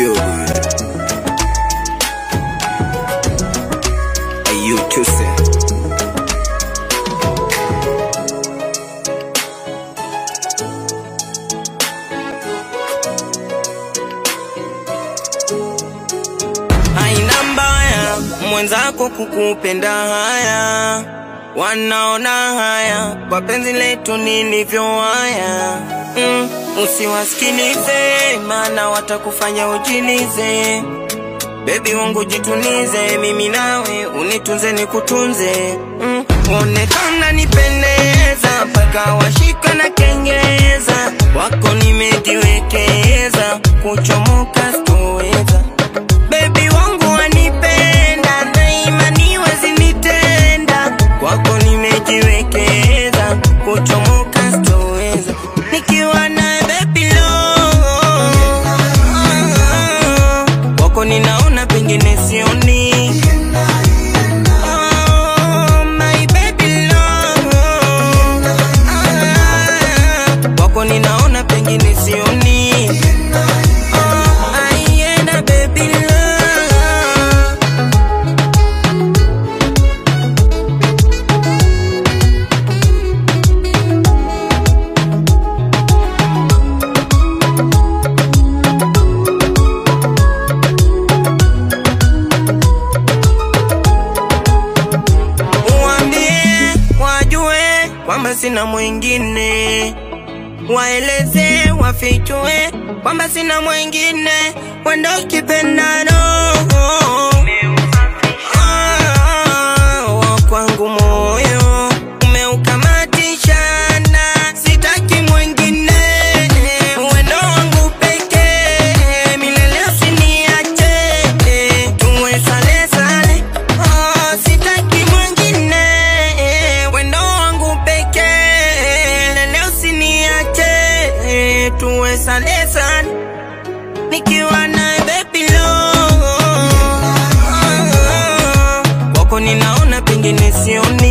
feel good. You too say. Haina mbaya mwenzako kukupenda haya, wanaona haya kwa penzi letu nilivyo haya. Usiwasikilize maana watakufanya ujilize. Baby wangu jitunize, mimi nawe unitunze nikutunze. Onekana nipendeza, mpaka washika na kengeza. Wako nimejiwekeza, kuchomoka sitoweza. Baby wangu wanipenda, na imani wezi nitenda. Wako nimejiwekeza, kuchomoka sitoweza. Nikiwa na baby love, wako ninaona pengine sioni. My baby love, wako ninaona pengine sioni. Aienda baby love. Kwamba sina mwingine, waeleze wafichue kwamba sina mwingine, wendo kipenda roho. Kwangu moyo umeukamatisha, na sitaki mwingine, wendo wangu pekee, milele usiniache, tuwe sale sale. Sitaki mwingine, wendo wangu pekee, milele usiniache, tuwe sale sale. Nikiwa na baby love, wako ninaona pengine sioni.